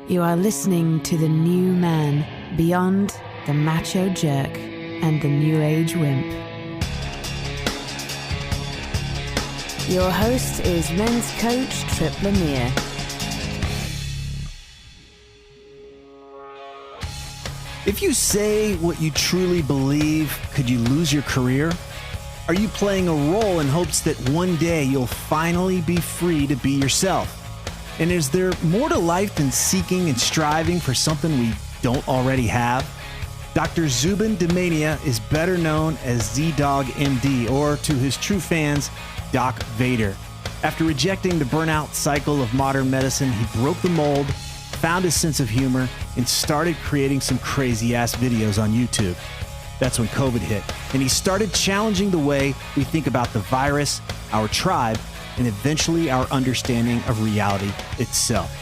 You are listening to the new man beyond the macho jerk and the new age wimp. Your host is men's coach Tripp Lanier. If you say what you truly believe, could you lose your career? Are you playing a role in hopes that one day you'll finally be free to be yourself? And is there more to life than seeking and striving for something we don't already have? Dr. Zubin Damania is better known as ZDoggMD, MD, or to his true fans, Doc Vader. After rejecting the burnout cycle of modern medicine, he broke the mold, found his sense of humor, and started creating some crazy-ass videos on YouTube. That's when COVID hit, and he started challenging the way we think about the virus, our tribe, and eventually our understanding of reality itself.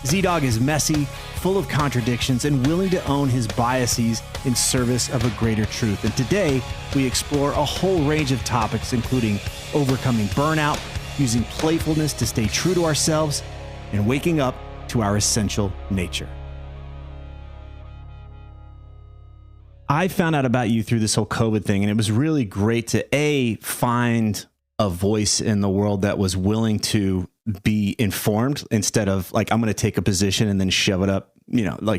ZDoggMD is messy, full of contradictions, and willing to own his biases in service of a greater truth. And today, we explore a whole range of topics, including overcoming burnout, using playfulness to stay true to ourselves, and waking up to our essential nature. I found out about you through this whole COVID thing, and it was really great to find a voice in the world that was willing to be informed instead of like, I'm going to take a position and then shove it up,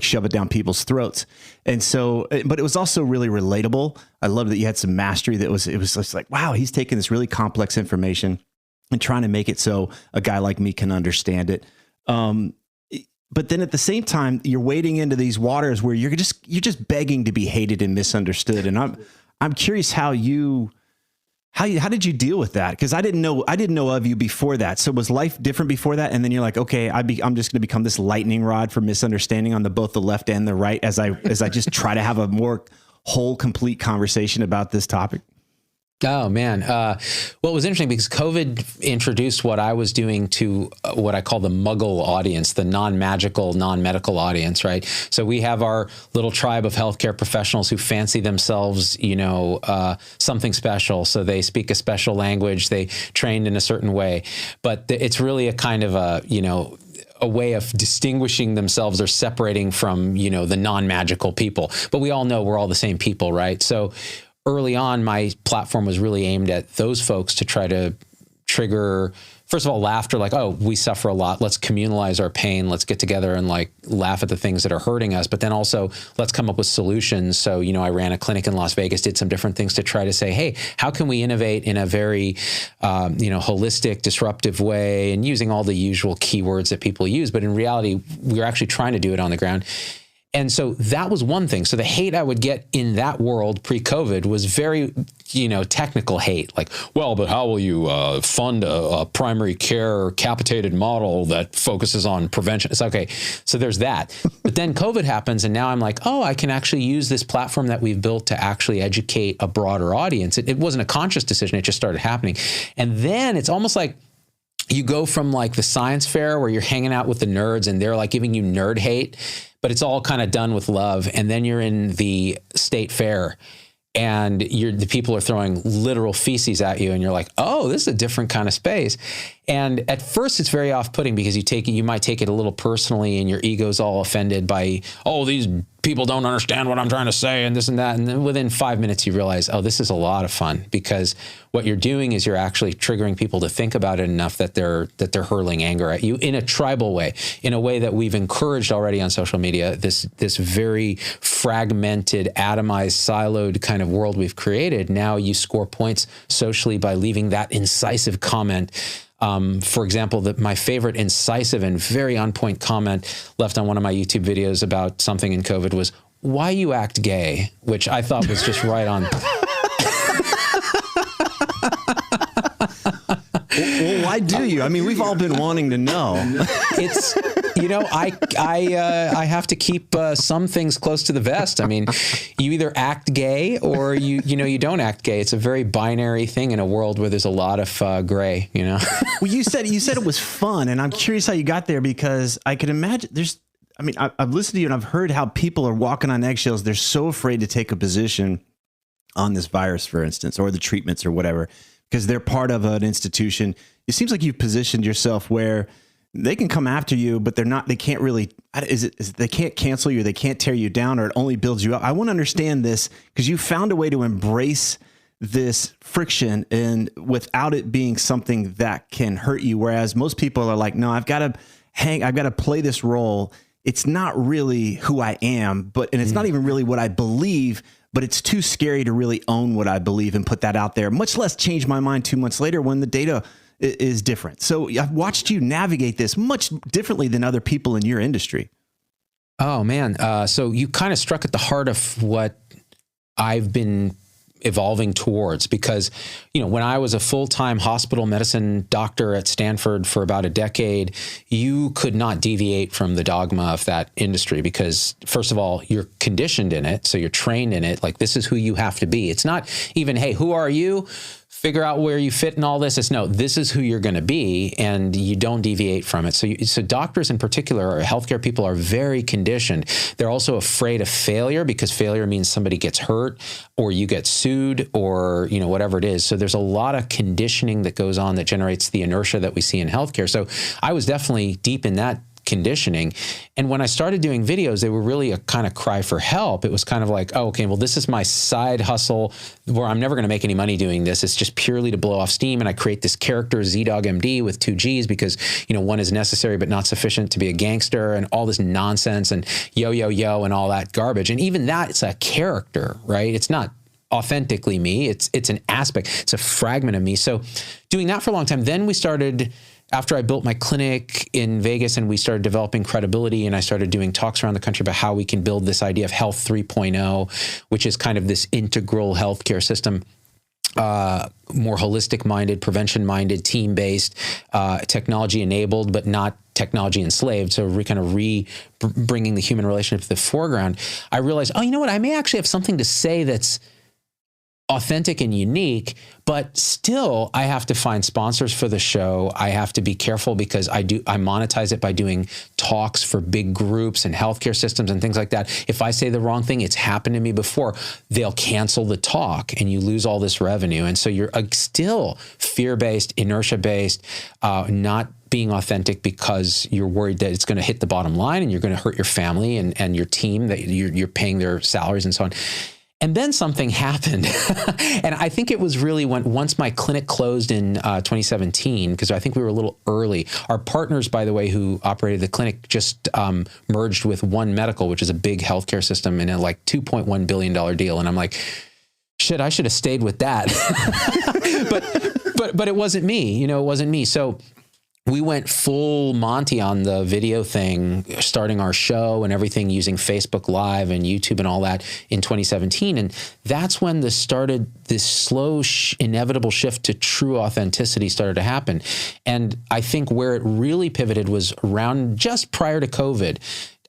shove it down people's throats. And so, but it was also really relatable. I love that you had some mastery it was just like, wow, he's taking this really complex information and trying to make it so a guy like me can understand it. But then at the same time, you're wading into these waters where you're just begging to be hated and misunderstood. And I'm curious how did you deal with that? Because I didn't know of you before that. So was life different before that? And then you're like, okay, I'm just going to become this lightning rod for misunderstanding on both the left and the right as I just try to have a more whole, complete conversation about this topic. Oh, man. Well, it was interesting because COVID introduced what I was doing to what I call the muggle audience, the non-magical, non-medical audience, right? So we have our little tribe of healthcare professionals who fancy themselves, something special. So they speak a special language, they trained in a certain way. But it's really a kind of a way of distinguishing themselves or separating from, the non-magical people. But we all know we're all the same people, right? So early on, my platform was really aimed at those folks to try to trigger, first of all, laughter, like, oh, we suffer a lot. Let's communalize our pain. Let's get together and laugh at the things that are hurting us. But then also let's come up with solutions. So, I ran a clinic in Las Vegas, did some different things to try to say, hey, how can we innovate in a very, holistic, disruptive way, and using all the usual keywords that people use. But in reality, we're actually trying to do it on the ground. And so that was one thing. So the hate I would get in that world pre-COVID was very, technical hate. Like, well, but how will you fund a primary care capitated model that focuses on prevention? It's okay. So there's that. But then COVID happens, and now I'm like, oh, I can actually use this platform that we've built to actually educate a broader audience. It wasn't a conscious decision. It just started happening. And then it's almost like you go from the science fair where you're hanging out with the nerds and they're giving you nerd hate, but it's all kind of done with love. And then you're in the state fair and the people are throwing literal feces at you and you're like, oh, this is a different kind of space. And at first it's very off-putting because you might take it a little personally and your ego's all offended by, oh, these people don't understand what I'm trying to say and this and that. And then within 5 minutes you realize, oh, this is a lot of fun because what you're doing is you're actually triggering people to think about it enough that they're hurling anger at you in a tribal way, in a way that we've encouraged already on social media, this very fragmented, atomized, siloed kind of world we've created. Now you score points socially by leaving that incisive comment. For example, my favorite incisive and very on-point comment left on one of my YouTube videos about something in COVID was, why you act gay, which I thought was just right on. Well, why do you? I mean, we've all been wanting to know. It's, I have to keep some things close to the vest. I mean, you either act gay or you don't act gay. It's a very binary thing in a world where there's a lot of gray, Well, you said it was fun, and I'm curious how you got there because I could imagine I've listened to you and I've heard how people are walking on eggshells. They're so afraid to take a position on this virus, for instance, or the treatments or whatever, because they're part of an institution. It seems like you've positioned yourself where they can come after you, but they can't really, they can't cancel you, they can't tear you down, or it only builds you up. I want to understand this because you found a way to embrace this friction and without it being something that can hurt you. Whereas most people are like, no, I've got to play this role. It's not really who I am, and it's not even really what I believe, but it's too scary to really own what I believe and put that out there, much less change my mind 2 months later when the data is different. So I've watched you navigate this much differently than other people in your industry. Oh man. So you kind of struck at the heart of what I've been evolving towards, because, when I was a full-time hospital medicine doctor at Stanford for about a decade, you could not deviate from the dogma of that industry because, first of all, you're conditioned in it. So you're trained in it. Like, this is who you have to be. It's not even, hey, who are you? Figure out where you fit in all this. It's no, this is who you're going to be, and you don't deviate from it. So doctors in particular, or healthcare people, are very conditioned. They're also afraid of failure because failure means somebody gets hurt or you get sued or, whatever it is. So there's a lot of conditioning that goes on that generates the inertia that we see in healthcare. So I was definitely deep in that conditioning. And when I started doing videos, they were really a kind of cry for help. It was kind of like, oh, okay, well, this is my side hustle where I'm never going to make any money doing this. It's just purely to blow off steam. And I create this character, ZDoggMD MD, with 2 G's because, one is necessary but not sufficient to be a gangster, and all this nonsense and yo and all that garbage. And even that, it's a character, right? It's not authentically me. It's an aspect. It's a fragment of me. So doing that for a long time, then we started, after I built my clinic in Vegas and we started developing credibility, and I started doing talks around the country about how we can build this idea of Health 3.0, which is kind of this integral healthcare system, more holistic minded, prevention minded, team based, technology enabled, but not technology enslaved. So kind of bringing the human relationship to the foreground. I realized, oh, you know what? I may actually have something to say that's authentic and unique, but still I have to find sponsors for the show. I have to be careful because I monetize it by doing talks for big groups and healthcare systems and things like that. If I say the wrong thing, it's happened to me before, they'll cancel the talk and you lose all this revenue. And so you're still fear-based, inertia-based, not being authentic because you're worried that it's going to hit the bottom line and you're going to hurt your family and your team that you're paying their salaries and so on. And then something happened. And I think it was really once my clinic closed in 2017, because I think we were a little early. Our partners, by the way, who operated the clinic just merged with One Medical, which is a big healthcare system, in a like $2.1 billion deal. And I'm like, shit, I should have stayed with that. but it wasn't me, it wasn't me. So we went full Monty on the video thing, starting our show and everything using Facebook Live and YouTube and all that in 2017. And that's when this slow, inevitable shift to true authenticity started to happen. And I think where it really pivoted was around just prior to COVID.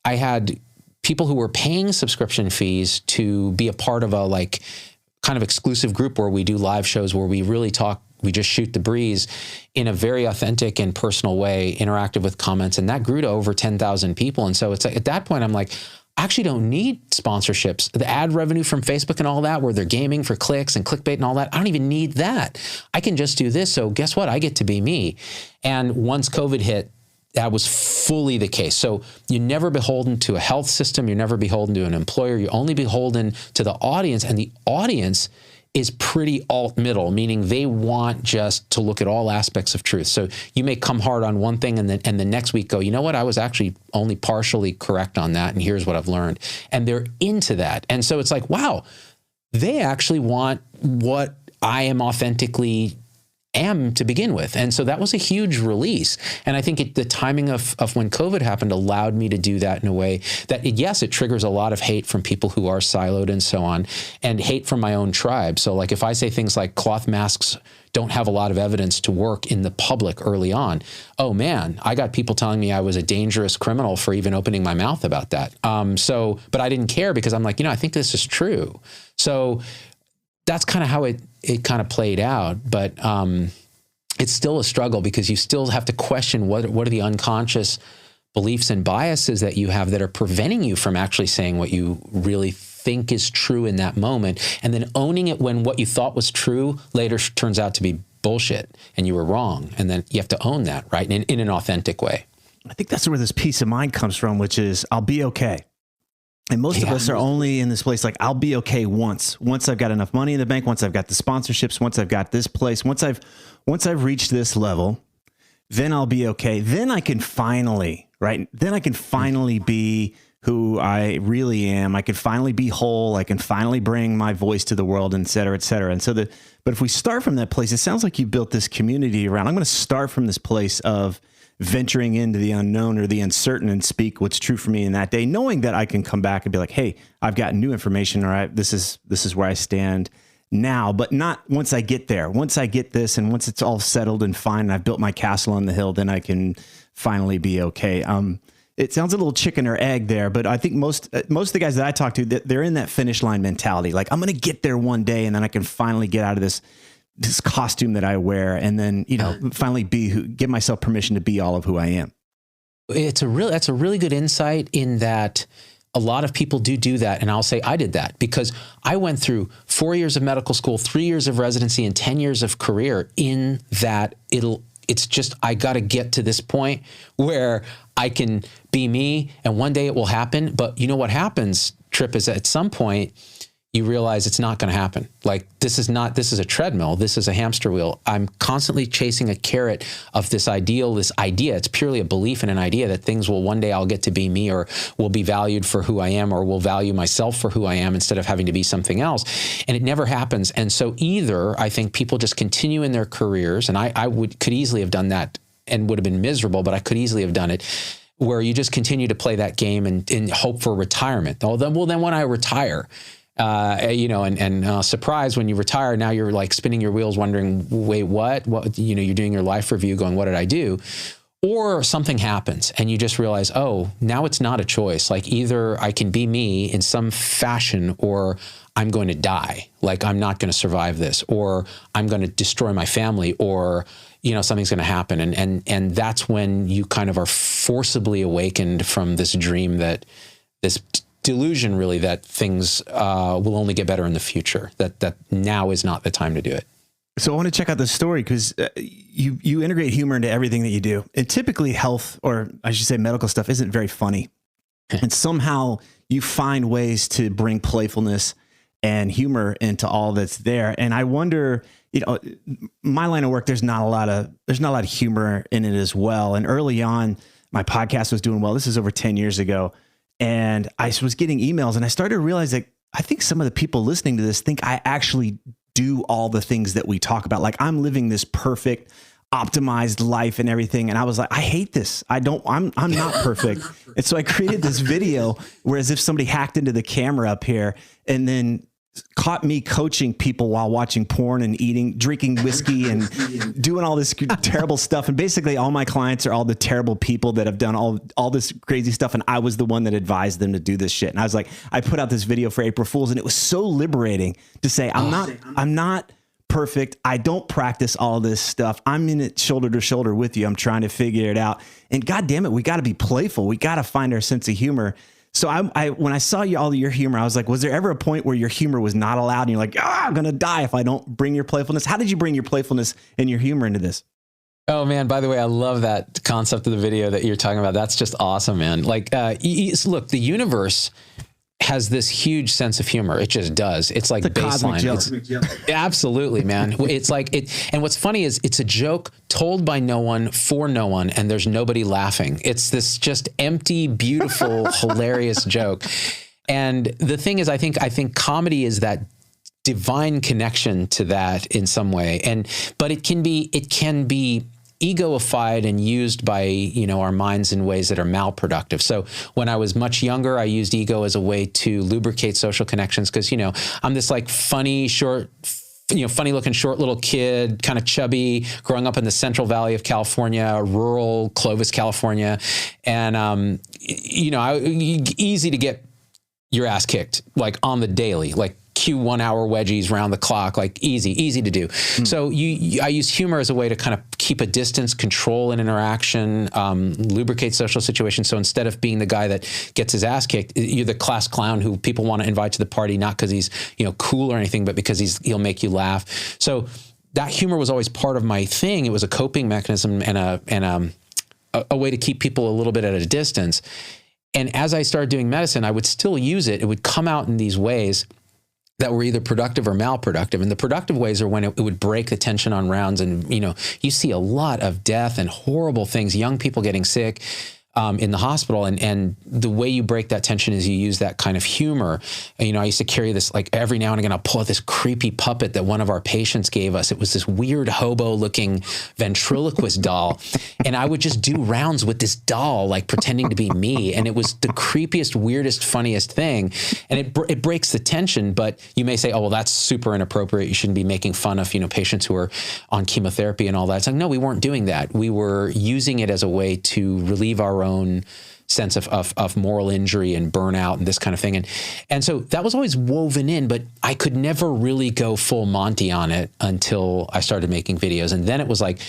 I had people who were paying subscription fees to be a part of a kind of exclusive group where we do live shows where we really talk. We just shoot the breeze in a very authentic and personal way, interactive with comments. And that grew to over 10,000 people. And so it's like, at that point, I'm like, I actually don't need sponsorships. The ad revenue from Facebook and all that, where they're gaming for clicks and clickbait and all that, I don't even need that. I can just do this. So guess what? I get to be me. And once COVID hit, that was fully the case. So you're never beholden to a health system. You're never beholden to an employer. You're only beholden to the audience. And the audience is pretty alt-middle, meaning they want just to look at all aspects of truth. So you may come hard on one thing and the next week go, you know what, I was actually only partially correct on that, and here's what I've learned. And they're into that. And so it's like, wow, they actually want what I am authentically am to begin with. And so that was a huge release. And I think the timing of when COVID happened allowed me to do that in a way that, yes, it triggers a lot of hate from people who are siloed and so on, and hate from my own tribe. So like if I say things like cloth masks don't have a lot of evidence to work in the public early on, oh man, I got people telling me I was a dangerous criminal for even opening my mouth about that. But I didn't care because I'm like, I think this is true. So that's kind of how it kind of played out. But it's still a struggle because you still have to question what are the unconscious beliefs and biases that you have that are preventing you from actually saying what you really think is true in that moment, and then owning it when what you thought was true later turns out to be bullshit and you were wrong. And then you have to own that, right? In an authentic way. I think that's where this peace of mind comes from, which is I'll be okay. And most of us are only in this place like, I'll be okay once I've got enough money in the bank, once I've got the sponsorships, once I've got this place, once I've reached this level, then I'll be okay. Then I can finally, right? Then I can finally be who I really am. I can finally be whole. I can finally bring my voice to the world, et cetera, et cetera. And so but if we start from that place, it sounds like you built this community around, I'm going to start from this place of venturing into the unknown or the uncertain and speak what's true for me in that day, knowing that I can come back and be like, hey, I've got new information. All right, this is where I stand now, but not once I get there. Once I get this and once it's all settled and fine, and I've built my castle on the hill, then I can finally be okay. It sounds a little chicken or egg there, but I think most of the guys that I talk to, they're in that finish line mentality. Like, I'm going to get there one day and then I can finally get out of this costume that I wear, and then, finally give myself permission to be all of who I am. That's a really good insight, in that a lot of people do that. And I'll say I did that because I went through 4 years of medical school, 3 years of residency, and 10 years of career in that it's just, I got to get to this point where I can be me, and one day it will happen. But you know what happens, Tripp, is at some point you realize it's not going to happen. Like, this is a treadmill. This is a hamster wheel. I'm constantly chasing a carrot of this ideal, this idea. It's purely a belief in an idea that things will, one day I'll get to be me, or will be valued for who I am, or will value myself for who I am instead of having to be something else. And it never happens. And so either I think people just continue in their careers, and I could easily have done that and would have been miserable, but I could easily have done it, where you just continue to play that game and hope for retirement. Then when I retire, surprise, when you retire, now you're like spinning your wheels wondering, wait, what, you're doing your life review going, what did I do? Or something happens and you just realize, oh, now it's not a choice. Like, either I can be me in some fashion, or I'm going to die. Like, I'm not going to survive this, or I'm going to destroy my family, or, something's going to happen. And that's when you kind of are forcibly awakened from this dream, this delusion really, that things will only get better in the future, that now is not the time to do it. So I want to check out this story because you integrate humor into everything that you do. And typically health, or I should say medical stuff, isn't very funny. And somehow you find ways to bring playfulness and humor into all that's there. And I wonder, my line of work, there's not a lot of humor in it as well. And early on, my podcast was doing well. This is over 10 years ago. And I was getting emails, and I started to realize that I think some of the people listening to this think I actually do all the things that we talk about. Like, I'm living this perfect, optimized life and everything. And I was like, I hate this. I'm not perfect. And so I created this video where, as if somebody hacked into the camera up here and then caught me coaching people while watching porn and drinking whiskey and doing all this terrible stuff. And basically all my clients are all the terrible people that have done all this crazy stuff. And I was the one that advised them to do this shit. And I was like, I put out this video for April Fools, and it was so liberating to say, I'm not perfect. I don't practice all this stuff. I'm in it shoulder to shoulder with you. I'm trying to figure it out. And God damn it, we got to be playful. We got to find our sense of humor. So when I saw all your humor, I was like, was there ever a point where your humor was not allowed and you're like, I'm going to die if I don't bring your playfulness? How did you bring your playfulness and your humor into this? Oh man, by the way, I love that concept of the video that you're talking about. That's just awesome, man. Like, look, the universe has this huge sense of humor. It just does. It's like baseline. Absolutely, man. It's like it. And what's funny is it's a joke told by no one for no one, and there's nobody laughing. It's this just empty, beautiful, hilarious joke. And the thing is, I think comedy is that divine connection to that in some way. But it can be egoified and used by, our minds in ways that are malproductive. So when I was much younger, I used ego as a way to lubricate social connections because, I'm this like funny looking short little kid, kind of chubby, growing up in the Central Valley of California, rural Clovis, California. And, easy to get your ass kicked, like on the daily, like cue 1 hour wedgies round the clock, like easy to do. So I use humor as a way to kind of keep a distance, control an interaction, lubricate social situations. So instead of being the guy that gets his ass kicked, you're the class clown who people want to invite to the party, not because he's, cool or anything, but because he'll make you laugh. So that humor was always part of my thing. It was a coping mechanism and a way to keep people a little bit at a distance. And as I started doing medicine, I would still use it. It would come out in these ways that were either productive or malproductive. And the productive ways are when it would break the tension on rounds. And, you see a lot of death and horrible things, young people getting sick in the hospital. And the way you break that tension is you use that kind of humor. I used to carry this, like every now and again, I'll pull out this creepy puppet that one of our patients gave us. It was this weird hobo looking ventriloquist doll. And I would just do rounds with this doll, like pretending to be me. And it was the creepiest, weirdest, funniest thing. And it breaks the tension, but you may say, oh, well, that's super inappropriate. You shouldn't be making fun of, patients who are on chemotherapy and all that. It's like, no, we weren't doing that. We were using it as a way to relieve our own sense of moral injury and burnout and this kind of thing. And so that was always woven in, but I could never really go full Monty on it until I started making videos. And then it was like,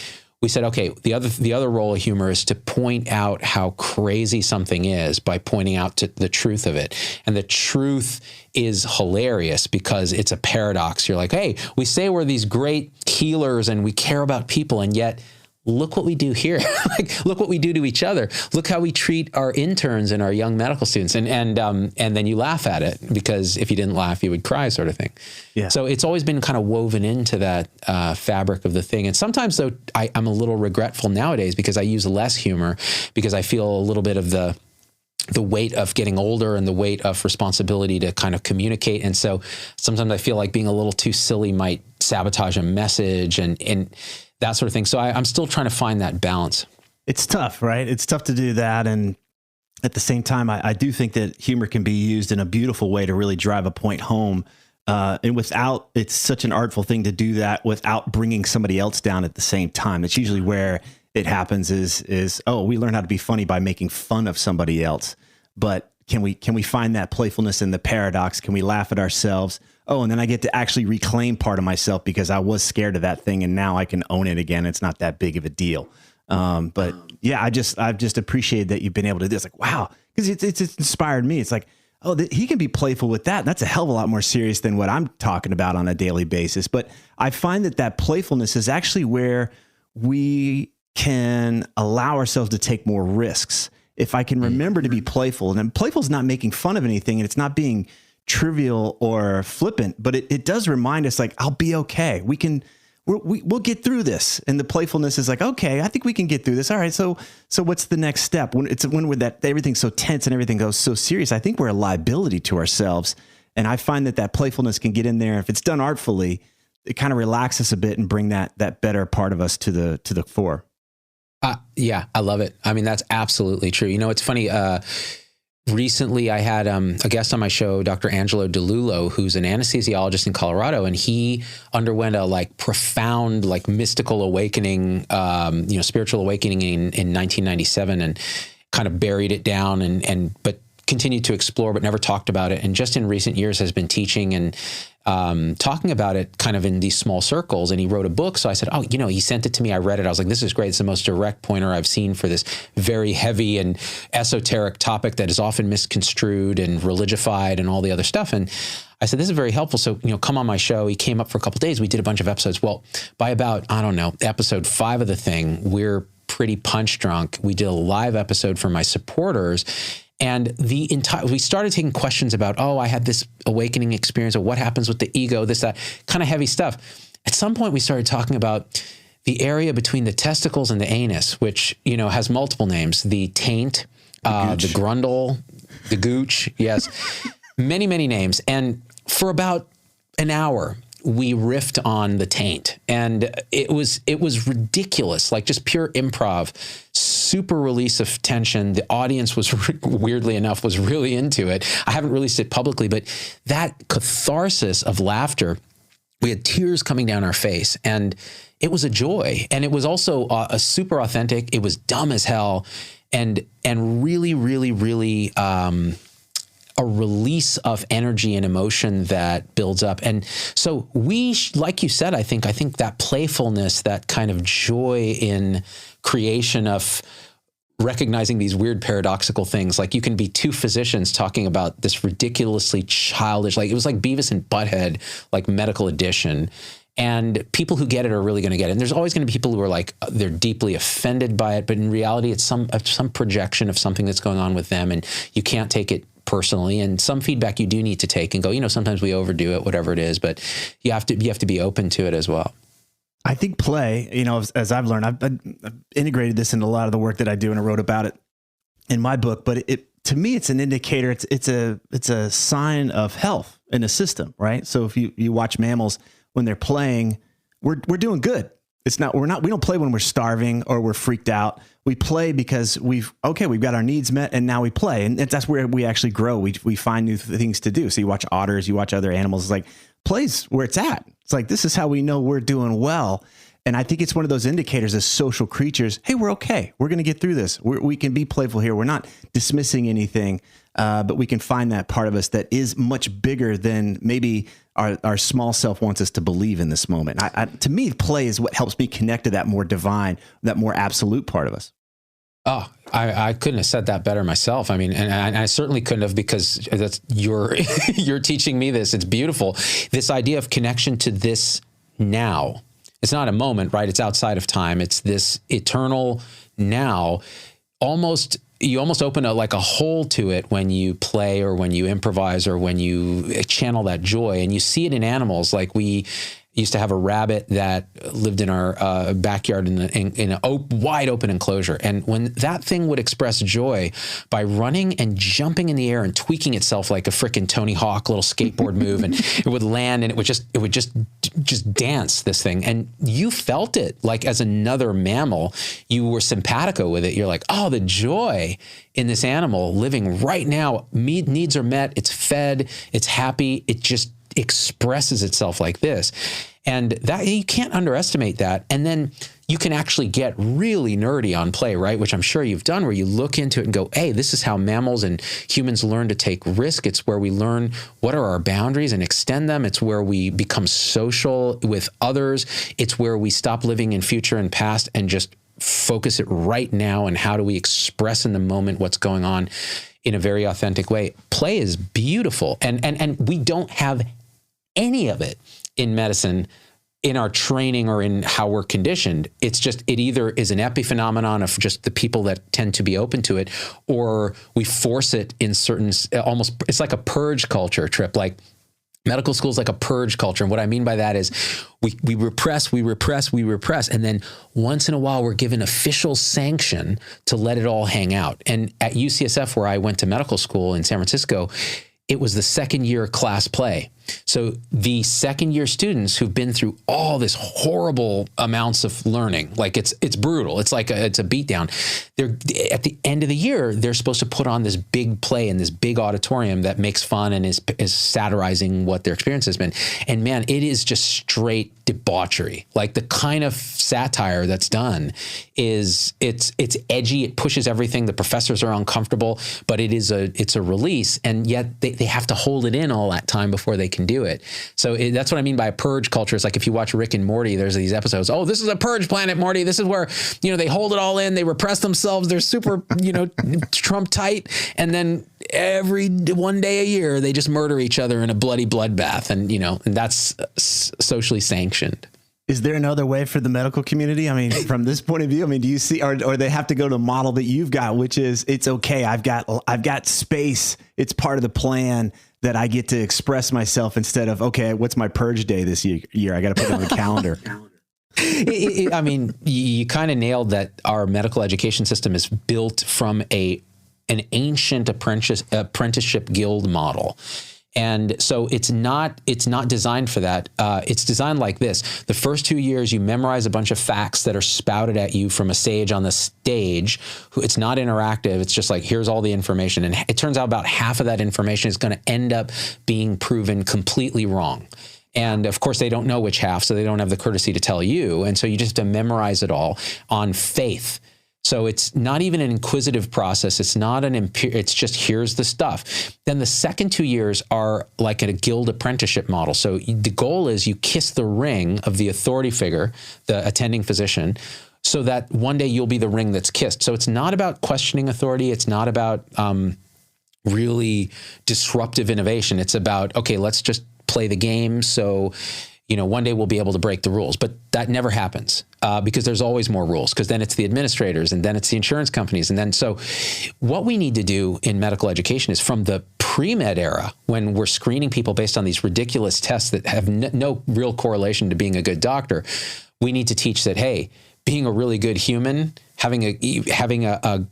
we said, okay, the other role of humor is to point out how crazy something is by pointing out to the truth of it. And the truth is hilarious because it's a paradox. You're like, hey, we say we're these great healers and we care about people, and yet look what we do here. Like, look what we do to each other. Look how we treat our interns and our young medical students. And then you laugh at it, because if you didn't laugh, you would cry, sort of thing. Yeah. So it's always been kind of woven into that fabric of the thing. And sometimes, though, I'm a little regretful nowadays because I use less humor, because I feel a little bit of the weight of getting older and the weight of responsibility to kind of communicate. And so sometimes I feel like being a little too silly might sabotage a message and that sort of thing. So I'm still trying to find that balance. It's tough, right? It's tough to do that. And at the same time, I do think that humor can be used in a beautiful way to really drive a point home. And without, it's such an artful thing to do that without bringing somebody else down at the same time. It's usually where it happens is, oh, we learn how to be funny by making fun of somebody else. But can we find that playfulness in the paradox? Can we laugh at ourselves? Oh, and then I get to actually reclaim part of myself because I was scared of that thing, and now I can own it again. It's not that big of a deal. But yeah, I've just appreciated that you've been able to do this. Like, wow, because it's inspired me. It's like, oh, he can be playful with that. That's a hell of a lot more serious than what I'm talking about on a daily basis. But I find that playfulness is actually where we can allow ourselves to take more risks. If I can remember to be playful, and then playful is not making fun of anything, and it's not being trivial or flippant, but it does remind us, like, I'll be okay. We'll get through this. And the playfulness is like, okay, I think we can get through this. All right. So what's the next step? When we're that everything's so tense and everything goes so serious, I think we're a liability to ourselves. And I find that playfulness can get in there. If it's done artfully, it kind of relaxes us a bit and bring that better part of us to the fore. Yeah, I love it. I mean, that's absolutely true. It's funny. Recently, I had a guest on my show, Dr. Angelo DeLullo, who's an anesthesiologist in Colorado, and he underwent a profound, mystical awakening, spiritual awakening in 1997, and kind of buried it down, but continued to explore, but never talked about it. And just in recent years has been teaching and talking about it kind of in these small circles. And he wrote a book. So I said, he sent it to me. I read it. I was like, this is great. It's the most direct pointer I've seen for this very heavy and esoteric topic that is often misconstrued and religified and all the other stuff. And I said, this is very helpful. So, come on my show. He came up for a couple of days. We did a bunch of episodes. Well, by about, episode 5 of the thing, we're pretty punch drunk. We did a live episode for my supporters. And we started taking questions about, I had this awakening experience, or what happens with the ego, this, that kind of heavy stuff. At some point, we started talking about the area between the testicles and the anus, which, has multiple names: the taint, the grundle, the gooch. Yes. Many, many names. And for about an hour, we riffed on the taint, and it was ridiculous, like just pure improv, super release of tension. The audience was weirdly enough was really into it. I haven't released it publicly, but that catharsis of laughter, we had tears coming down our face, and it was a joy. And it was also a super authentic. It was dumb as hell, and really, really, really, a release of energy and emotion that builds up. And so like you said, I think that playfulness, that kind of joy in creation of recognizing these weird paradoxical things, like you can be two physicians talking about this ridiculously childish, like it was like Beavis and Butthead, like medical edition. And people who get it are really going to get it. And there's always going to be people who are like, they're deeply offended by it, but in reality, it's some projection of something that's going on with them, and you can't take it personally. And some feedback you do need to take and go, sometimes we overdo it, whatever it is, but you have to be open to it as well. I think play, as I've learned, I've integrated this into a lot of the work that I do, and I wrote about it in my book, but to me, it's an indicator. It's a sign of health in a system, right? So if you watch mammals when they're playing, we're doing good. We don't play when we're starving or we're freaked out. We play because we've got our needs met, and now we play. And that's where we actually grow. We find new things to do. So you watch otters, you watch other animals. It's like, play's where it's at. It's like, this is how we know we're doing well. And I think it's one of those indicators as social creatures. Hey, we're okay. We're going to get through this. We can be playful here. We're not dismissing anything, but we can find that part of us that is much bigger than maybe our small self wants us to believe in this moment. To me, play is what helps me connect to that more divine, that more absolute part of us. Oh, I couldn't have said that better myself. I mean, and I certainly couldn't have, because that's you're teaching me this. It's beautiful. This idea of connection to this now. It's not a moment, right? It's outside of time. It's this eternal now. You almost open a hole to it when you play or when you improvise or when you channel that joy. And you see it in animals. Like we used to have a rabbit that lived in our backyard in a wide open enclosure. And when that thing would express joy by running and jumping in the air and tweaking itself like a frickin' Tony Hawk little skateboard move, and it would land and it would just dance, this thing. And you felt it like, as another mammal, you were simpatico with it. You're like, oh, the joy in this animal living right now. Needs are met. It's fed. It's happy. It just expresses itself like this. And that, you can't underestimate that. And then you can actually get really nerdy on play, right? Which I'm sure you've done, where you look into it and go, hey, this is how mammals and humans learn to take risk. It's where we learn what are our boundaries and extend them. It's where we become social with others. It's where we stop living in future and past and just focus it right now. And how do we express in the moment what's going on in a very authentic way? Play is beautiful. And we don't have any of it in medicine, in our training or in how we're conditioned. It's just, it either is an epiphenomenon of just the people that tend to be open to it, or we force it in certain, almost, it's like a purge culture, Tripp. Like medical school is like a purge culture. And what I mean by that is we repress. And then once in a while, we're given official sanction to let it all hang out. And at UCSF, where I went to medical school in San Francisco, it was the second year class play. So the second year students who've been through all this horrible amounts of learning, like it's brutal. It's like it's a beatdown. They're at the end of the year, they're supposed to put on this big play in this big auditorium that makes fun and is satirizing what their experience has been. And man, it is just straight debauchery. Like the kind of satire that's done is it's edgy. It pushes everything. The professors are uncomfortable, but it's a release. And yet they have to hold it in all that time before they can do it. So that's what I mean by a purge culture. It's like if you watch Rick and Morty, there's these episodes. Oh, this is a purge planet, Morty. This is where, they hold it all in. They repress themselves. They're super, Trump tight. And then every one day a year, they just murder each other in a bloody bloodbath. And, and that's socially sanctioned. Is there another way for the medical community? I mean, from this point of view, do you see, or they have to go to the model that you've got, which is, it's okay. I've got space. It's part of the plan that I get to express myself instead of, okay, what's my purge day this year? I got to put it on the calendar. You kind of nailed that. Our medical education system is built from an ancient apprenticeship guild model. And so it's not designed for that. It's designed like this. The first 2 years, you memorize a bunch of facts that are spouted at you from a sage on the stage. It's not interactive. It's just like, here's all the information. And it turns out about half of that information is going to end up being proven completely wrong. And of course, they don't know which half, so they don't have the courtesy to tell you. And so you just have to memorize it all on faith. So it's not even an inquisitive process. It's not it's just, here's the stuff. Then the second 2 years are like a guild apprenticeship model. So the goal is you kiss the ring of the authority figure, the attending physician, so that one day you'll be the ring that's kissed. So it's not about questioning authority. It's not about really disruptive innovation. It's about, okay, let's just play the game. So one day we'll be able to break the rules, but that never happens because there's always more rules, because then it's the administrators and then it's the insurance companies. And then, so what we need to do in medical education is, from the pre-med era, when we're screening people based on these ridiculous tests that have no real correlation to being a good doctor, we need to teach that, hey, being a really good human, having a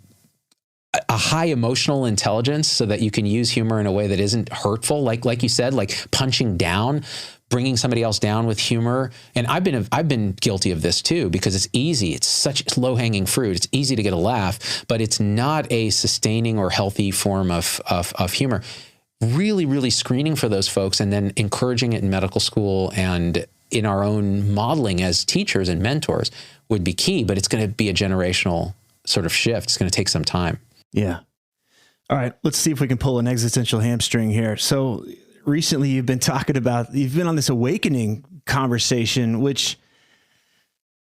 high emotional intelligence so that you can use humor in a way that isn't hurtful, like you said, like punching down, bringing somebody else down with humor. And I've been guilty of this too, because it's easy. It's such low-hanging fruit. It's easy to get a laugh, but it's not a sustaining or healthy form of humor. Really, really screening for those folks and then encouraging it in medical school and in our own modeling as teachers and mentors would be key, but it's going to be a generational sort of shift. It's going to take some time. Yeah. All right. Let's see if we can pull an existential hamstring here. So recently you've been on this awakening conversation, which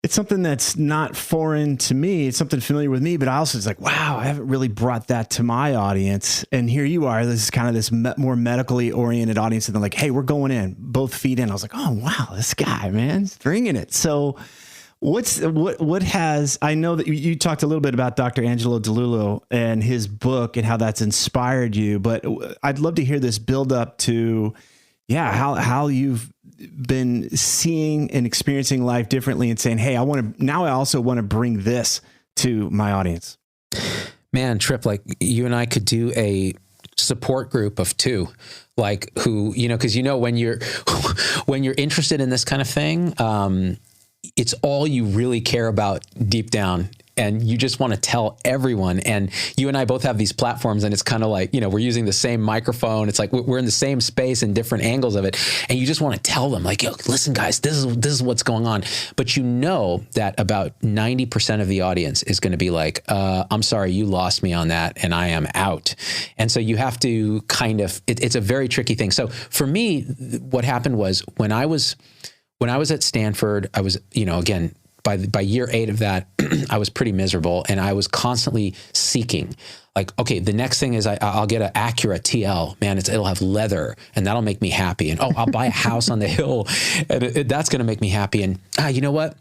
it's something that's not foreign to me. It's something familiar with me, but I also was like, wow, I haven't really brought that to my audience. And here you are, this is kind of this more medically oriented audience. And they're like, hey, we're going in, both feet in. I was like, oh, wow, this guy, man, he's bringing it. So I know that you talked a little bit about Dr. Angelo DeLullo and his book and how that's inspired you, but I'd love to hear this build up to, how you've been seeing and experiencing life differently and saying, hey, I also want to bring this to my audience. Man, Tripp, like you and I could do a support group of two, like who, because when you're interested in this kind of thing, it's all you really care about deep down. And you just want to tell everyone. And you and I both have these platforms, and it's kind of like, we're using the same microphone. It's like we're in the same space and different angles of it. And you just want to tell them, like, yo, listen, guys, this is what's going on. But that about 90% of the audience is going to be like, I'm sorry, you lost me on that, and I am out. And so you have to it's a very tricky thing. So for me, what happened was when I was at Stanford, I was, again, by year 8 of that, I was pretty miserable, and I was constantly seeking, like, okay, the next thing is I'll get an Acura TL, man, it'll have leather, and that'll make me happy, and I'll buy a house on the hill, and that's going to make me happy, and you know what?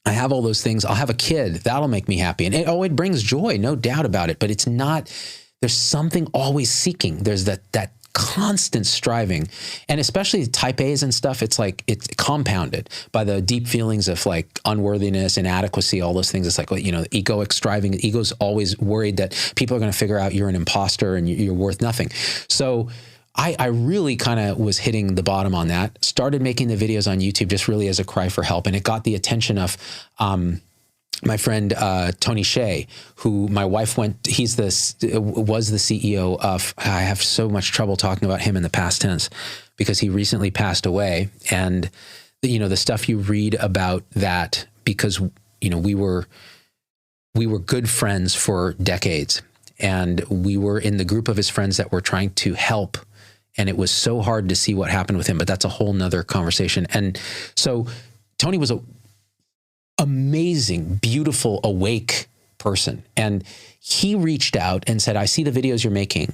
I have all those things. I'll have a kid, that'll make me happy, and it brings joy, no doubt about it. But it's not. There's something always seeking. There's that constant striving, and especially type A's and stuff, it's like it's compounded by the deep feelings of like unworthiness, inadequacy, all those things. It's like, egoic striving. Ego's always worried that people are going to figure out you're an imposter and you're worth nothing. So I really kind of was hitting the bottom on that. Started making the videos on YouTube just really as a cry for help, and it got the attention of my friend Tony Shea, who my wife was the CEO of. I have so much trouble talking about him in the past tense because he recently passed away. And the stuff you read about that, because we were good friends for decades, and we were in the group of his friends that were trying to help. And it was so hard to see what happened with him, but that's a whole nother conversation. And so Tony was amazing, beautiful, awake person. And he reached out and said, I see the videos you're making.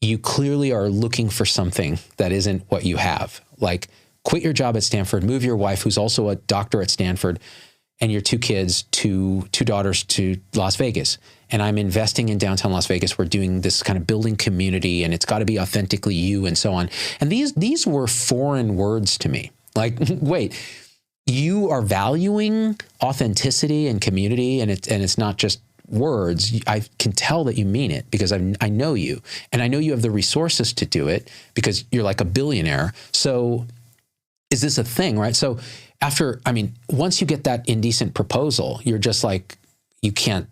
You clearly are looking for something that isn't what you have. Like, quit your job at Stanford, move your wife, who's also a doctor at Stanford, and your 2 kids, two daughters, to Las Vegas. And I'm investing in downtown Las Vegas. We're doing this kind of building community, and it's got to be authentically you, and so on. And these were foreign words to me. Like, wait, you are valuing authenticity and community, and it's not just words. I can tell that you mean it because I know you, and I know you have the resources to do it because you're like a billionaire. So is this a thing, right? So once you get that indecent proposal, you're just like, you can't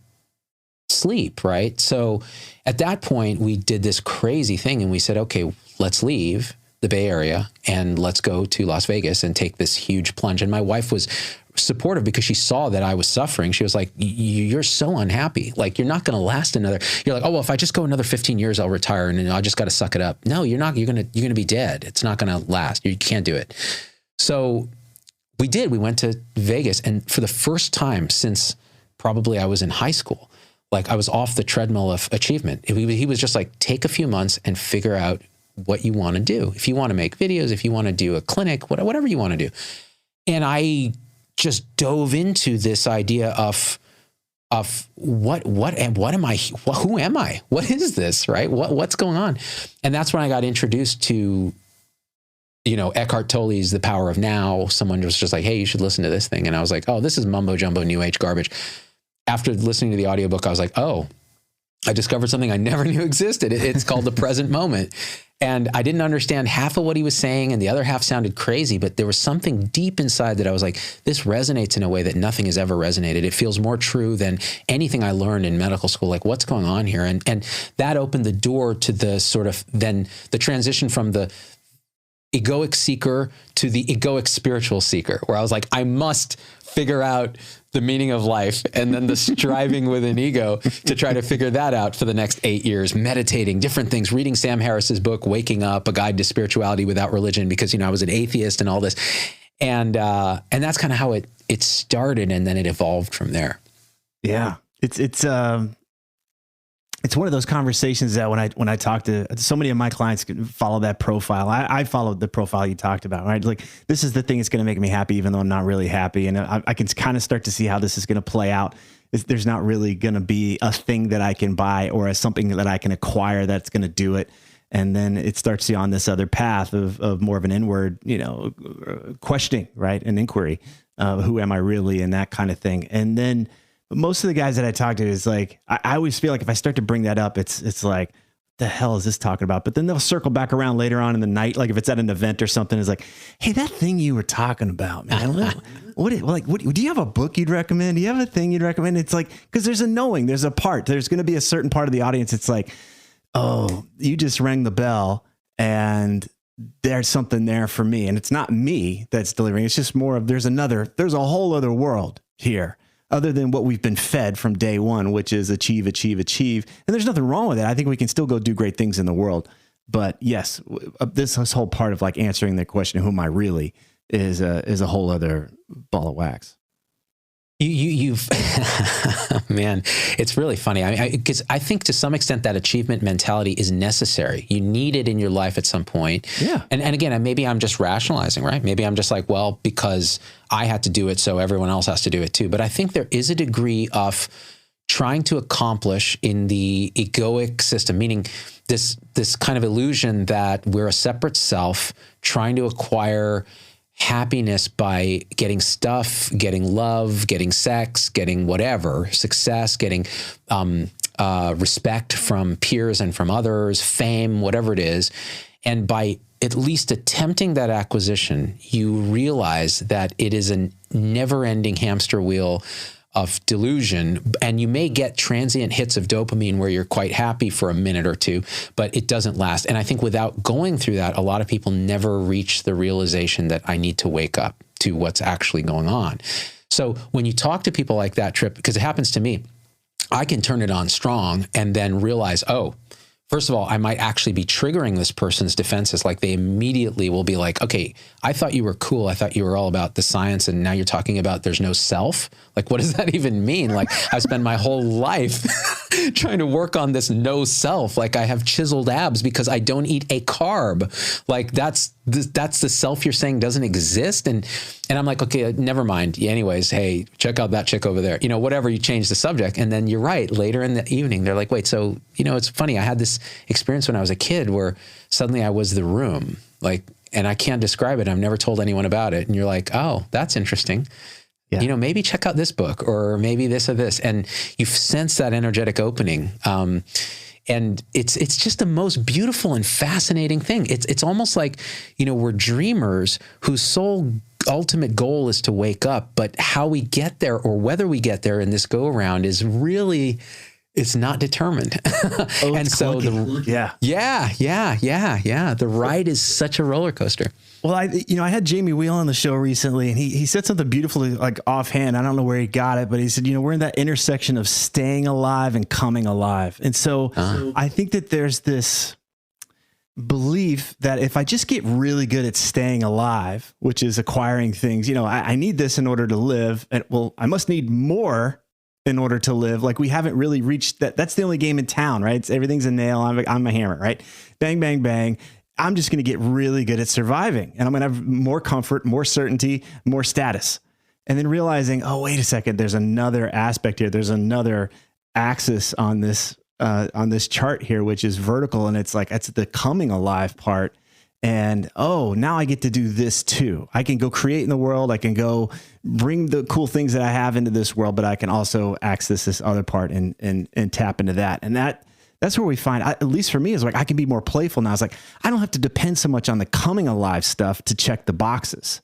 sleep, right? So at that point, we did this crazy thing, and we said, okay, let's leave the Bay Area and let's go to Las Vegas and take this huge plunge. And my wife was supportive because she saw that I was suffering. She was like, you're so unhappy. Like, you're not going to last you're like, oh, well, if I just go another 15 years, I'll retire and I just got to suck it up. No, you're not. You're going to be dead. It's not going to last. You can't do it. So we did. We went to Vegas, and for the first time since probably I was in high school, like, I was off the treadmill of achievement. He was just like, take a few months and figure out what you want to do. If you want to make videos, if you want to do a clinic, whatever you want to do. And I just dove into this idea of what am I? Who am I? What is this? Right? What's going on? And that's when I got introduced to, Eckhart Tolle's The Power of Now. Someone was just like, hey, you should listen to this thing. And I was like, oh, this is mumbo jumbo, new age garbage. After listening to the audiobook, I was like, oh, I discovered something I never knew existed. It's called the present moment. And I didn't understand half of what he was saying, and the other half sounded crazy, but there was something deep inside that I was like, this resonates in a way that nothing has ever resonated. It feels more true than anything I learned in medical school. Like, what's going on here? And that opened the door to the sort of then the transition from the egoic seeker to the egoic spiritual seeker, where I was like, I must figure out the meaning of life, and then the striving with an ego to try to figure that out for the next 8 years, meditating, different things, reading Sam Harris's book, Waking Up, A Guide to Spirituality Without Religion, because, I was an atheist and all this. And that's kind of how it started. And then it evolved from there. Yeah. It's one of those conversations that when I talk to so many of my clients can follow that profile. I followed the profile you talked about, right? Like, this is the thing that's going to make me happy, even though I'm not really happy. And I can kind of start to see how this is going to play out. There's not really going to be a thing that I can buy or something that I can acquire that's going to do it. And then it starts you on this other path of more of an inward, questioning, right? An inquiry. Who am I really? And that kind of thing. And then most of the guys that I talk to is like, I always feel like if I start to bring that up, it's like, the hell is this talking about? But then they'll circle back around later on in the night. Like if it's at an event or something, it's like, hey, that thing you were talking about, man, what do you have a book you'd recommend? Do you have a thing you'd recommend? It's like, cause there's going to be a certain part of the audience. It's like, oh, you just rang the bell and there's something there for me. And it's not me that's delivering. It's just more of, there's a whole other world here, other than what we've been fed from day one, which is achieve. And there's nothing wrong with it. I think we can still go do great things in the world. But yes, this whole part of like answering the question, who am I really, is a whole other ball of wax. You've man, it's really funny. Because I think to some extent that achievement mentality is necessary. You need it in your life at some point. Yeah. And again, maybe I'm just rationalizing, right? Maybe I'm just like, well, because I had to do it, so everyone else has to do it too. But I think there is a degree of trying to accomplish in the egoic system, meaning this kind of illusion that we're a separate self trying to acquire happiness by getting stuff, getting love, getting sex, getting whatever, success, getting respect from peers and from others, fame, whatever it is. And by at least attempting that acquisition, you realize that it is a never-ending hamster wheel of delusion, and you may get transient hits of dopamine where you're quite happy for a minute or two, but it doesn't last. And I think without going through that, a lot of people never reach the realization that I need to wake up to what's actually going on. So when you talk to people like that, Tripp, because it happens to me, I can turn it on strong and then realize, oh, first of all, I might actually be triggering this person's defenses. Like they immediately will be like, okay, I thought you were cool. I thought you were all about the science. And now you're talking about there's no self. Like, what does that even mean? Like I've spent my whole life trying to work on this no self. Like I have chiseled abs because I don't eat a carb. Like that's the self you're saying doesn't exist. And I'm like, okay, never mind. Anyways, hey, check out that chick over there. Whatever, you change the subject. And then you're right. Later in the evening, they're like, wait, so, it's funny. I had this experience when I was a kid where suddenly I was the room, like, and I can't describe it. I've never told anyone about it. And you're like, oh, that's interesting. Yeah. Maybe check out this book or maybe this or this. And you sense that energetic opening. And it's just the most beautiful and fascinating thing. It's almost like, we're dreamers whose sole ultimate goal is to wake up, but how we get there or whether we get there in this go around is really, it's not determined. Oh, and so the ride is such a roller coaster. Well, I had Jamie Wheel on the show recently, and he said something beautifully, like offhand. I don't know where he got it, but he said, we're in that intersection of staying alive and coming alive. And so I think that there's this belief that if I just get really good at staying alive, which is acquiring things, I need this in order to live. And well, I must need more in order to live. Like we haven't really reached that. That's the only game in town, right? Everything's a nail. I'm a hammer, right? Bang, bang, bang. I'm just going to get really good at surviving, and I'm going to have more comfort, more certainty, more status. And then realizing, oh, wait a second, there's another aspect here. There's another axis on this chart here, which is vertical. And it's like, that's the coming alive part. And, oh, now I get to do this too. I can go create in the world. I can go bring the cool things that I have into this world, but I can also access this other part and tap into that. And that's where we find, at least for me, is like, I can be more playful now. It's like, I don't have to depend so much on the coming alive stuff to check the boxes.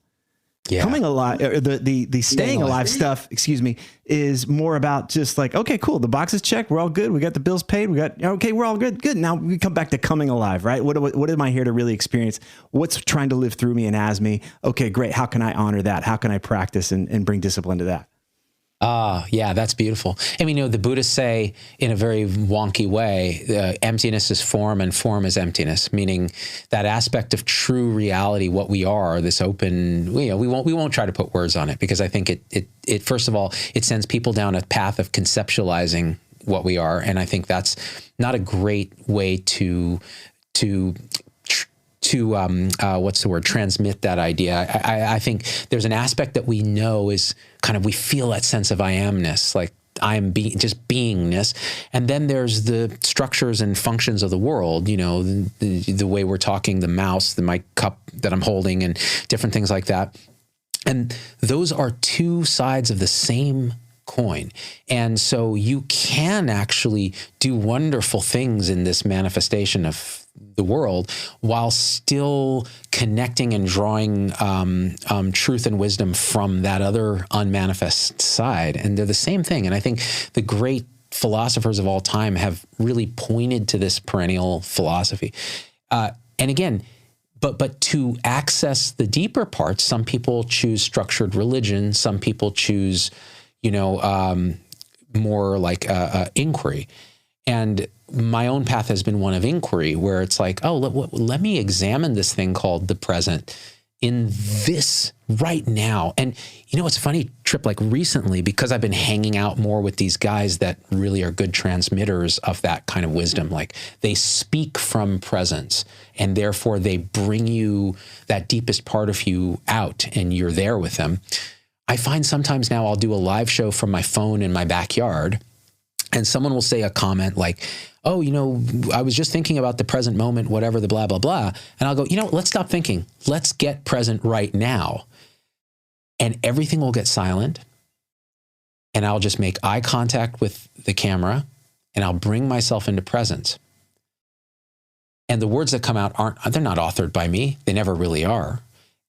Yeah. Coming alive, or the staying alive stuff, is more about just like, okay, cool. The box is checked. We're all good. We got the bills paid. We're all good. Good. Now we come back to coming alive, right? What am I here to really experience? What's trying to live through me and as me? Okay, great. How can I honor that? How can I practice and bring discipline to that? Yeah, that's beautiful. I mean, the Buddhists say in a very wonky way, emptiness is form and form is emptiness, meaning that aspect of true reality, what we are, this open, we won't try to put words on it, because I think it first of all, it sends people down a path of conceptualizing what we are. And I think that's not a great way to what's the word, transmit that idea. I think there's an aspect that we know is kind of, we feel that sense of I amness, like I'm just beingness. And then there's the structures and functions of the world, the way we're talking, the mouse, my cup that I'm holding, and different things like that. And those are two sides of the same coin. And so you can actually do wonderful things in this manifestation of the world while still connecting and drawing truth and wisdom from that other unmanifest side. And they're the same thing. And I think the great philosophers of all time have really pointed to this perennial philosophy. And again, but to access the deeper parts, some people choose structured religion. Some people choose, more like inquiry. And my own path has been one of inquiry, where it's like, oh, let me examine this thing called the present in this right now. And it's funny, Tripp, like recently, because I've been hanging out more with these guys that really are good transmitters of that kind of wisdom, like they speak from presence, and therefore they bring you that deepest part of you out, and you're there with them. I find sometimes now I'll do a live show from my phone in my backyard, and someone will say a comment like, oh, I was just thinking about the present moment, whatever, the blah, blah, blah. And I'll go, let's stop thinking. Let's get present right now. And everything will get silent. And I'll just make eye contact with the camera, and I'll bring myself into presence. And the words that come out they're not authored by me. They never really are.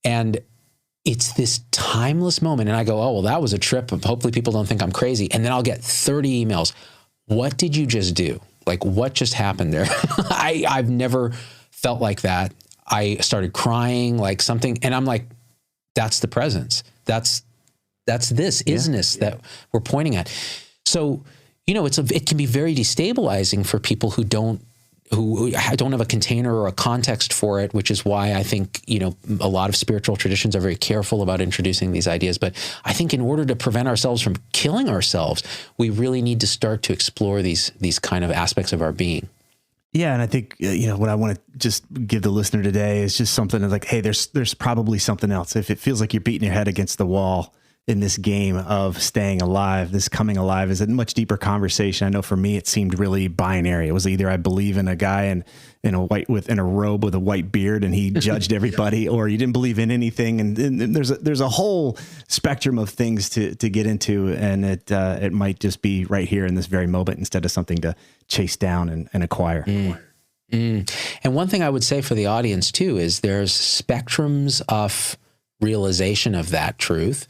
And it's this timeless moment. And I go, oh, well, that was a trip. Hopefully people don't think I'm crazy. And then I'll get 30 emails. What did you just do? Like, what just happened there? I've never felt like that. I started crying, like something. And I'm like, that's the presence. That's this isness that we're pointing at. So, it can be very destabilizing for people who don't have a container or a context for it, which is why I think, a lot of spiritual traditions are very careful about introducing these ideas. But I think in order to prevent ourselves from killing ourselves, we really need to start to explore these kind of aspects of our being. Yeah. And I think, what I want to just give the listener today is just something like, hey, there's probably something else. If it feels like you're beating your head against the wall in this game of staying alive, this coming alive is a much deeper conversation. I know for me, it seemed really binary. It was either I believe in a guy in a robe with a white beard and he judged everybody, or you didn't believe in anything. And there's a whole spectrum of things to get into. And it might just be right here in this very moment instead of something to chase down and acquire. And one thing I would say for the audience too, is there's spectrums of realization of that truth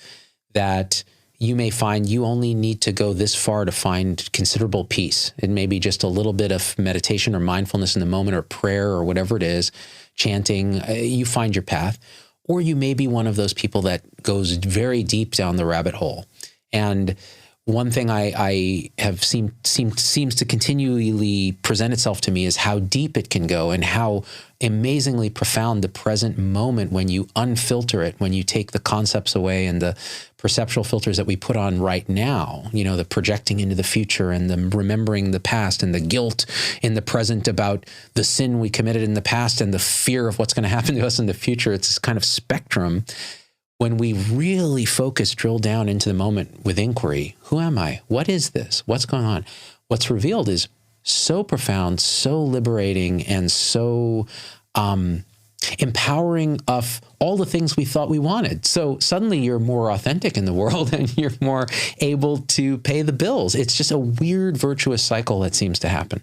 that you may find you only need to go this far to find considerable peace. It may be just a little bit of meditation or mindfulness in the moment, or prayer, or whatever it is, chanting, you find your path. Or you may be one of those people that goes very deep down the rabbit hole. And one thing I have seems to continually present itself to me is how deep it can go and how amazingly profound the present moment when you unfilter it, when you take the concepts away and the perceptual filters that we put on right now, the projecting into the future and the remembering the past and the guilt in the present about the sin we committed in the past and the fear of what's going to happen to us in the future. It's this kind of spectrum. When we really focus, drill down into the moment with inquiry, who am I? What is this? What's going on? What's revealed is so profound, so liberating, and so empowering of all the things we thought we wanted. So suddenly you're more authentic in the world and you're more able to pay the bills. It's just a weird virtuous cycle that seems to happen.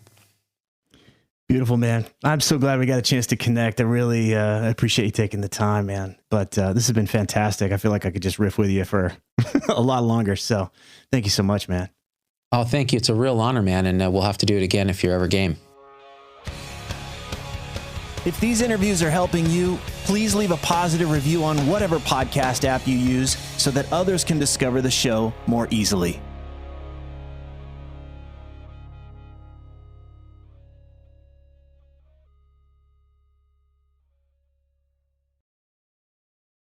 Beautiful, man. I'm so glad we got a chance to connect. I really appreciate you taking the time, man. But this has been fantastic. I feel like I could just riff with you for a lot longer. So thank you so much, man. Oh, thank you. It's a real honor, man. And we'll have to do it again if you're ever game. If these interviews are helping you, please leave a positive review on whatever podcast app you use so that others can discover the show more easily.